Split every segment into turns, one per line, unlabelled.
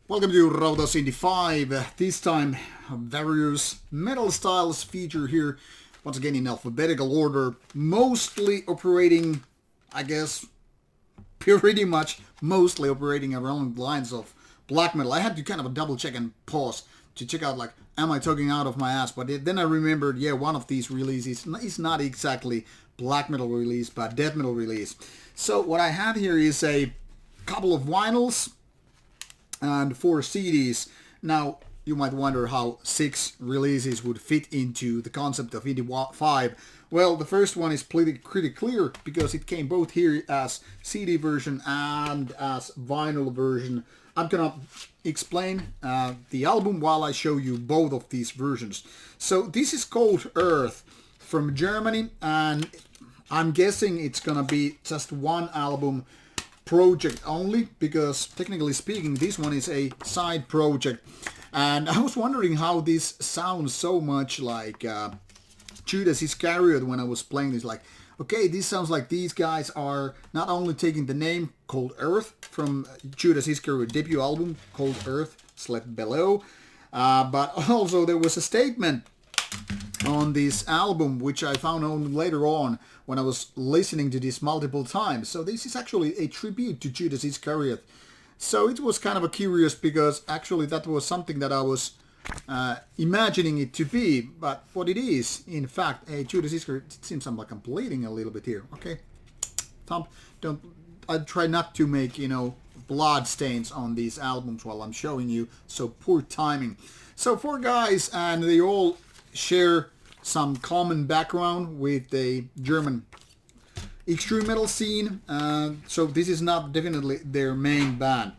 Welcome to Rauta Cindy 5. This time, various metal styles feature here, once again in alphabetical order, mostly operating, I guess, pretty much mostly operating around the lines of black metal. I had to kind of double check and pause to check out, like, am I talking out of my ass? But then I remembered, yeah, one of these releases is not exactly black metal release, but death metal release. So what I have here is a couple of vinyls and 4 CDs. Now, you might wonder how 6 releases would fit into the concept of Indie 5. Well, the first one is pretty clear because it came both here as CD version and as vinyl version. I'm gonna explain the album while I show you both of these versions. So this is called Earth from Germany, and I'm guessing it's gonna be just one album project only, because technically speaking this one is a side project. And I was wondering how this sounds so much like Judas Iscariot when I was playing this. Like, okay, this sounds like these guys are not only taking the name called Earth from Judas Iscariot debut album called Earth Slept Below, but also there was a statement on this album which I found out later on when I was listening to this multiple times. So this is actually a tribute to Judas Iscariot. So it was kind of a curious, because actually that was something that I was imagining it to be, but what it is, in fact, a Judas Iscariot. It seems like I'm bleeding a little bit here. Okay, Tom, I try not to make, blood stains on these albums while I'm showing you, so poor timing. So 4 guys, and they all share some common background with the German extreme metal scene. So this is not definitely their main band.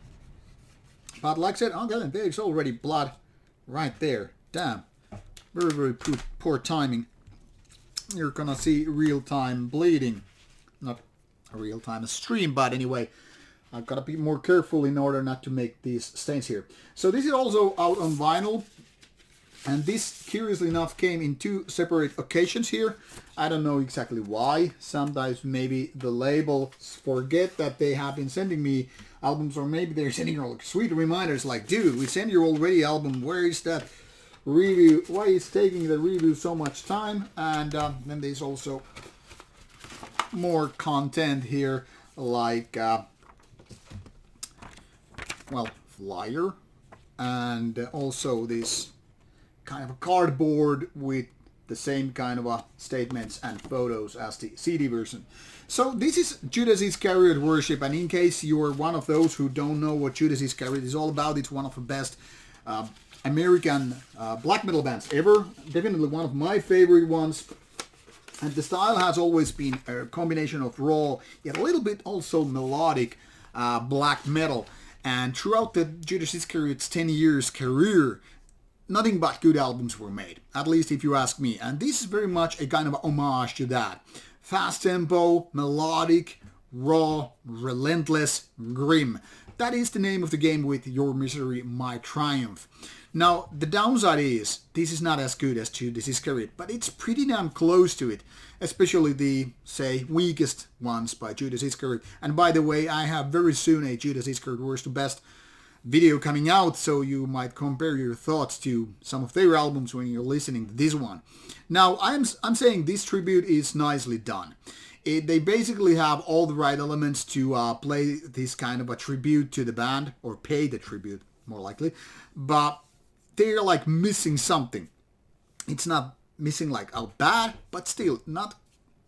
But like I said, okay, there's already blood right there. Damn. Very, very poor timing. You're gonna see real-time bleeding. Not a real-time stream, but anyway, I've got to be more careful in order not to make these stains here. So this is also out on vinyl. And this, curiously enough, came in 2 separate occasions here. I don't know exactly why. Sometimes maybe the labels forget that they have been sending me albums, or maybe they're sending you like sweet reminders like, dude, we sent you already album. Where is that review? Why is taking the review so much time? And then there's also more content here, like, well, flyer, and also this kind of a cardboard with the same kind of statements and photos as the CD version. So this is Judas Iscariot Worship, and in case you're one of those who don't know what Judas Iscariot is all about, it's one of the best American black metal bands ever. Definitely one of my favorite ones. And the style has always been a combination of raw, yet a little bit also melodic black metal. And throughout the Judas Iscariot's 10 years career, nothing but good albums were made, at least if you ask me. And this is very much a kind of homage to that. Fast tempo, melodic, raw, relentless, grim. That is the name of the game with Your Misery, My Triumph. Now, the downside is, this is not as good as Judas Iscariot, but it's pretty damn close to it. Especially the, say, weakest ones by Judas Iscariot. And by the way, I have very soon a Judas Iscariot Worst to Best video coming out, so you might compare your thoughts to some of their albums when you're listening to this one. Now, I'm saying this tribute is nicely done. They basically have all the right elements to play this kind of a tribute to the band, or pay the tribute, more likely, but they're like missing something. It's not missing like out bad, but still not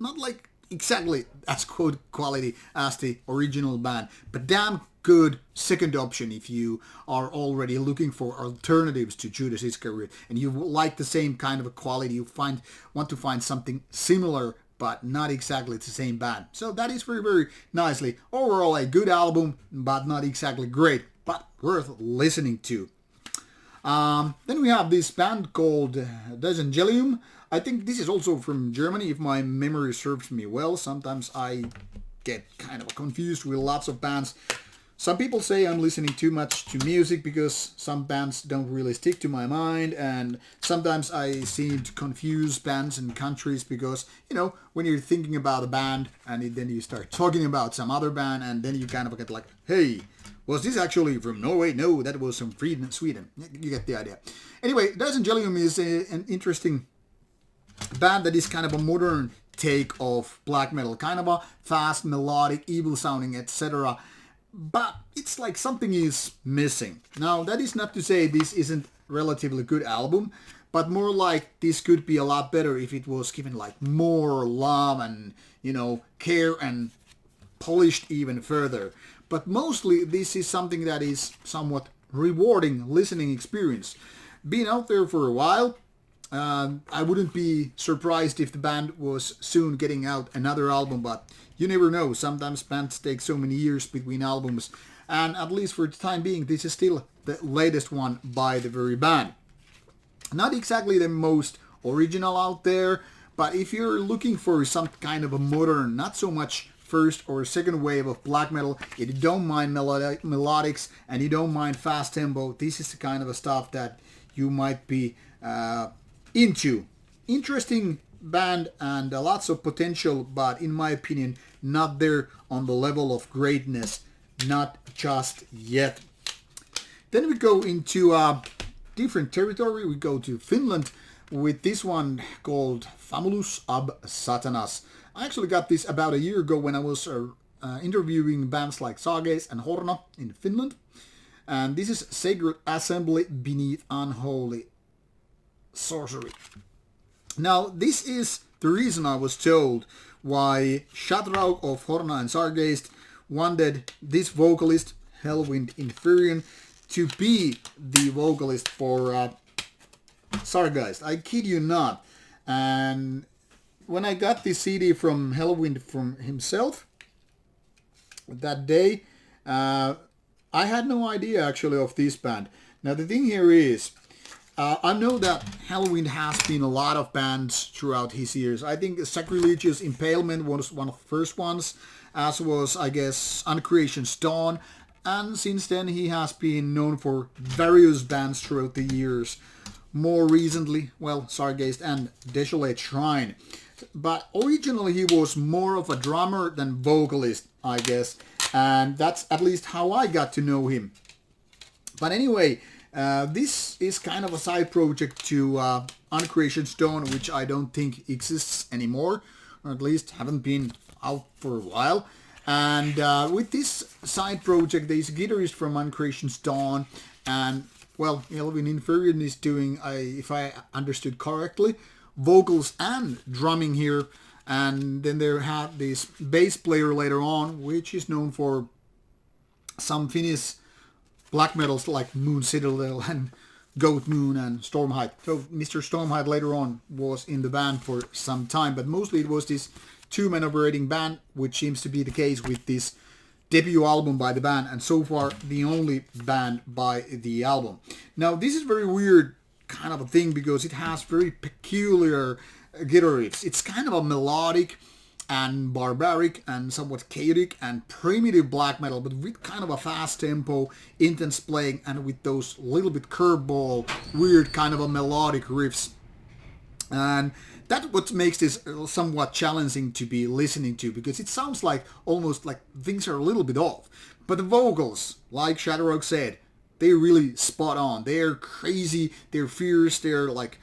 like exactly as good quality as the original band, but damn good second option if you are already looking for alternatives to Judas Iscariot and you like the same kind of a quality. You want to find something similar but not exactly the same band. So that is very, very nicely. Overall a good album, but not exactly great, but worth listening to. Then we have this band called Dysangelium. I think this is also from Germany, if my memory serves me well. Sometimes I get kind of confused with lots of bands. Some people say I'm listening too much to music because some bands don't really stick to my mind, and sometimes I seem to confuse bands and countries because, when you're thinking about a band and then you start talking about some other band and then you kind of get like, hey, Was this actually from Norway? No, that was from Sweden. You get the idea. Anyway, Dysangelium is an interesting band that is kind of a modern take of black metal, kind of a fast, melodic, evil sounding, etc. But it's like something is missing. Now, that is not to say this isn't relatively good album, but more like this could be a lot better if it was given like more love and, you know, care and polished even further. But mostly this is something that is somewhat rewarding listening experience. Being out there for a while, I wouldn't be surprised if the band was soon getting out another album, but you never know. Sometimes bands take so many years between albums, and at least for the time being, this is still the latest one by the very band. Not exactly the most original out there, but if you're looking for some kind of a modern, not so much first or second wave of black metal, if you don't mind melodics and you don't mind fast tempo, this is the kind of a stuff that you might be into. Interesting band and lots of potential, but in my opinion, not there on the level of greatness, not just yet. Then we go into different territory. We go to Finland with this one called Famulus ab Satanas. I actually got this about a year ago when I was interviewing bands like Sargeis and Horna in Finland. And this is Sacred Assembly Beneath Unholy Sorcery. Now, this is the reason I was told why Shatraug of Horna and Sargeist wanted this vocalist, Hellwind Inferion, to be the vocalist for Sargeist. I kid you not. And when I got this CD from Hellwind from himself that day, I had no idea actually of this band. Now the thing here is, I know that Hellwind has been a lot of bands throughout his years. I think Sacrilegious Impalement was one of the first ones, as was, I guess, Uncreation's Dawn. And since then he has been known for various bands throughout the years. More recently, well, Sargeist and Desolate Shrine. But originally he was more of a drummer than vocalist, I guess. And that's at least how I got to know him. But anyway, this is kind of a side project to Uncreation Stone, which I don't think exists anymore, or at least haven't been out for a while. And with this side project, there's a guitarist from Uncreation Stone, and well, Elvin Inferion is doing, if I understood correctly, vocals and drumming here. And then they have this bass player later on, which is known for some Finnish black metals like Moon Citadel and Goat Moon and Stormhide. So Mr. Stormhide later on was in the band for some time, but mostly it was this two-man operating band, which seems to be the case with this debut album by the band, and so far the only band by the album. Now this is very weird kind of a thing because it has very peculiar guitar riffs. It's kind of a melodic and barbaric and somewhat chaotic and primitive black metal, but with kind of a fast tempo, intense playing, and with those little bit curveball, weird kind of a melodic riffs. And that's what makes this somewhat challenging to be listening to, because it sounds like almost like things are a little bit off. But the vocals, like Shatraug said, they're really spot on. They're crazy, they're fierce, they're like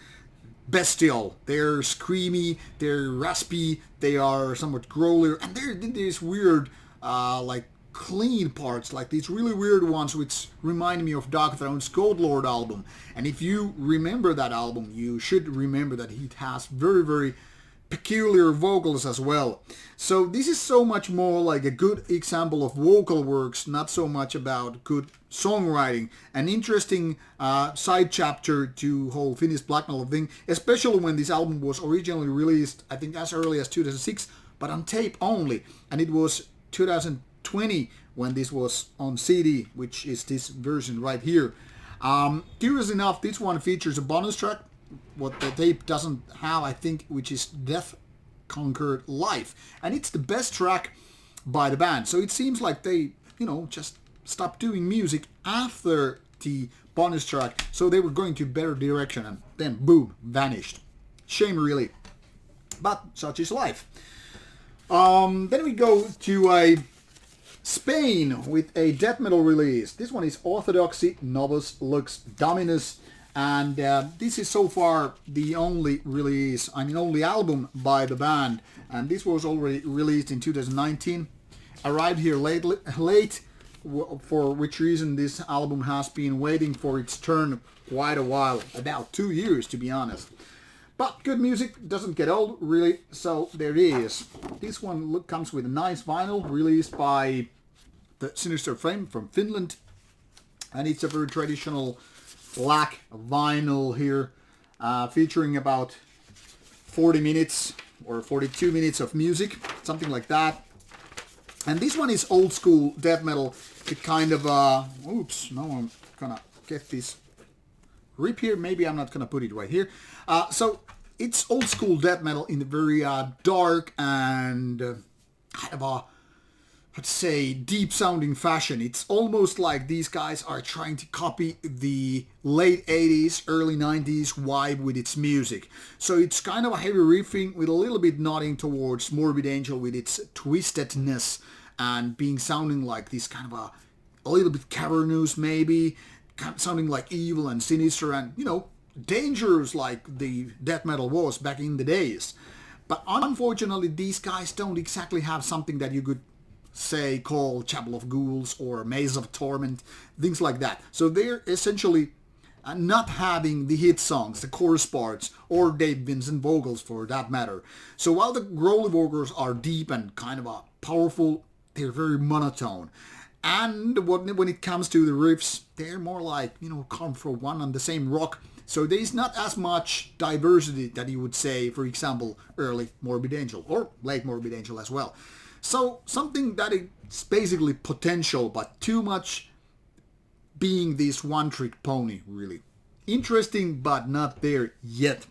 bestial, they're screamy, they're raspy, they are somewhat growlier, and they're these weird like clean parts, like these really weird ones which remind me of Dark Throne's Gold Lord album. And if you remember that album, you should remember that it has very, very peculiar vocals as well. So this is so much more like a good example of vocal works, not so much about good songwriting. An interesting side chapter to whole Finnish black metal thing, especially when this album was originally released, I think as early as 2006, but on tape only. And it was 2020 when this was on CD, which is this version right here. Curious enough, this one features a bonus track, what the tape doesn't have, I think, which is Death Conquered Life. And it's the best track by the band. So it seems like they, just stopped doing music after the bonus track. So they were going to better direction and then boom, vanished. Shame really. But such is life. Then we go to a Spain with a death metal release. This one is Orthodoxy, Novus Lux Dominus. And this is so far the only release, only album by the band. And this was already released in 2019. Arrived here late, for which reason this album has been waiting for its turn quite a while. About 2 years, to be honest. But good music doesn't get old, really, so there it is. This one comes with a nice vinyl released by the Sinister Flame from Finland. And it's a very traditional black vinyl here, featuring about 40 minutes or 42 minutes of music, something like that. And this one is old school death metal. It kind of, oops, now I'm gonna get this rip here. Maybe I'm not gonna put it right here. So it's old school death metal in a very dark and kind of a, let's say, deep sounding fashion. It's almost like these guys are trying to copy the late 80s, early 90s vibe with its music. So it's kind of a heavy riffing with a little bit nodding towards Morbid Angel with its twistedness and sounding like this kind of a little bit cavernous maybe, sounding like evil and sinister and, dangerous like the death metal was back in the days. But unfortunately, these guys don't exactly have something that you could say call Chapel of Ghouls or Maze of Torment, things like that. So they're essentially not having the hit songs, the chorus parts, or Dave Vincent vocals for that matter. So while the growly vocals are deep and kind of powerful, they're very monotone. And when it comes to the riffs, they're more like, come from one and the same rock. So there's not as much diversity that you would say, for example, early Morbid Angel or late Morbid Angel as well. So something that is basically potential, but too much being this one-trick pony, really. Interesting, but not there yet.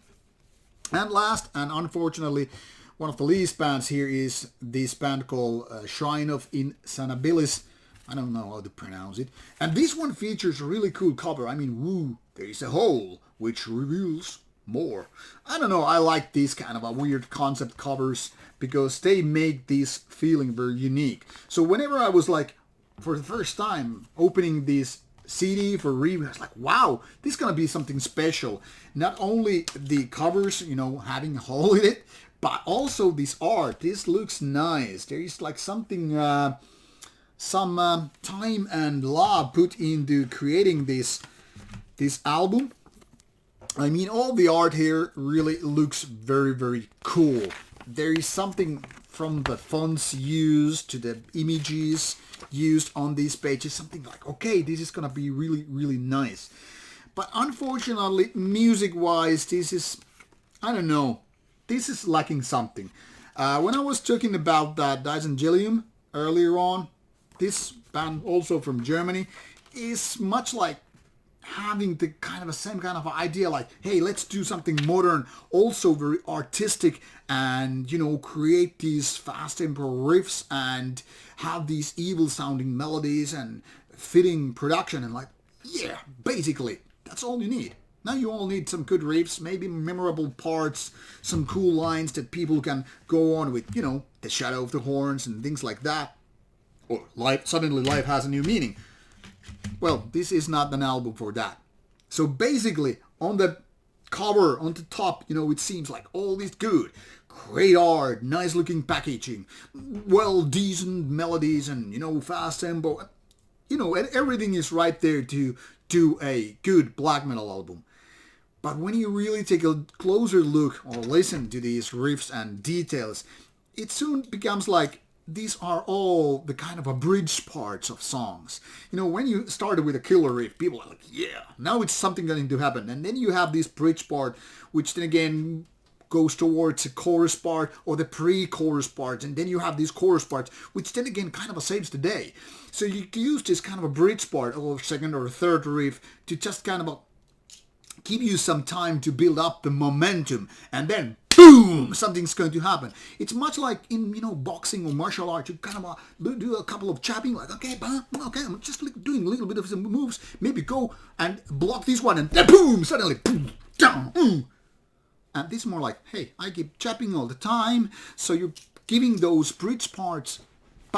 And last, and unfortunately, one of the least bands here is this band called Shrine of Insanabilis. I don't know how to pronounce it. And this one features a really cool cover. Woo, there is a hole which reveals more. I don't know, I like these kind of weird concept covers because they make this feeling very unique. So whenever I was like, for the first time, opening this CD for review, I was like, wow, this is going to be something special. Not only the covers, having a hole in it, but also this art. This looks nice. There is like something, some time and love put into creating this album. All the art here really looks very, very cool. There is something from the fonts used to the images used on these pages, something like, okay, this is gonna be really, really nice. But unfortunately, music-wise, this is, I don't know, this is lacking something. When I was talking about that Dysangelium earlier on, this band, also from Germany, is much like having the same kind of idea, like, hey, let's do something modern, also very artistic, and create these fast tempo riffs and have these evil sounding melodies and fitting production, and like, yeah, basically that's all you need. Now you all need some good riffs, maybe memorable parts, some cool lines that people can go on with, the shadow of the horns and things like that. Or suddenly life has a new meaning. Well, this is not an album for that. So basically, on the cover, on the top, it seems like all this good, great art, nice looking packaging, well, decent melodies and, fast tempo. And everything is right there to do a good black metal album. But when you really take a closer look or listen to these riffs and details, it soon becomes like, these are all the kind of abridged parts of songs. When you started with a killer riff, people are like, yeah, now it's something going to happen. And then you have this bridge part, which then again goes towards the chorus part or the pre-chorus part. And then you have these chorus parts, which then again kind of saves the day. So you use this kind of a bridge part or second or third riff to just kind of give you some time to build up the momentum. And then boom, something's going to happen. It's much like in, boxing or martial arts. You kind of do a couple of chopping, like, okay, I'm just doing a little bit of some moves. Maybe go and block this one, and then boom, suddenly, boom, down, And this is more like, hey, I keep chopping all the time. So you're giving those bridge parts,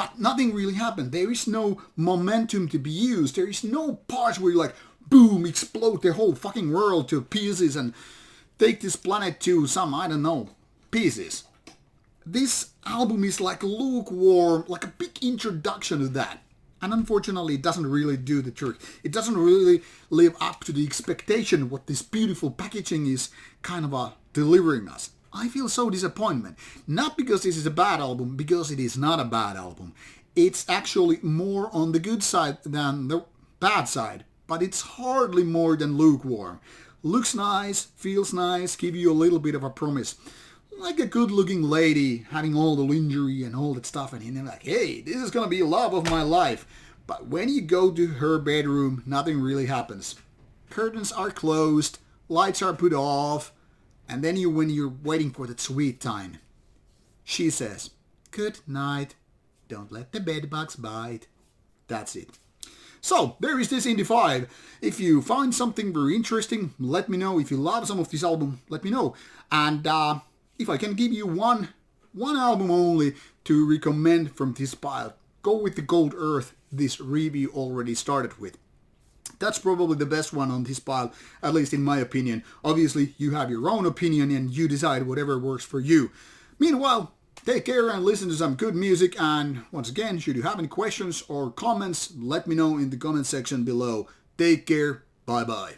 but nothing really happened. There is no momentum to be used. There is no parts where you like, boom, explode the whole fucking world to pieces and take this planet to some, I don't know, pieces. This album is like lukewarm, like a big introduction to that. And unfortunately, it doesn't really do the trick. It doesn't really live up to the expectation what this beautiful packaging is kind of delivering us. I feel so disappointment. Not because this is a bad album, because it is not a bad album. It's actually more on the good side than the bad side. But it's hardly more than lukewarm. Looks nice, feels nice, give you a little bit of a promise. Like a good-looking lady having all the lingerie and all that stuff, and you're like, hey, this is gonna be love of my life. But when you go to her bedroom, nothing really happens. Curtains are closed, lights are put off, and then when you're waiting for that sweet time, she says, good night, don't let the bedbugs bite. That's it. So, there is this Indie 5. If you find something very interesting, let me know. If you love some of this album, let me know. And if I can give you one album only to recommend from this pile, go with the Gold Earth this review already started with. That's probably the best one on this pile, at least in my opinion. Obviously, you have your own opinion and you decide whatever works for you. Meanwhile, take care and listen to some good music. And once again, should you have any questions or comments, let me know in the comment section below. Take care. Bye-bye.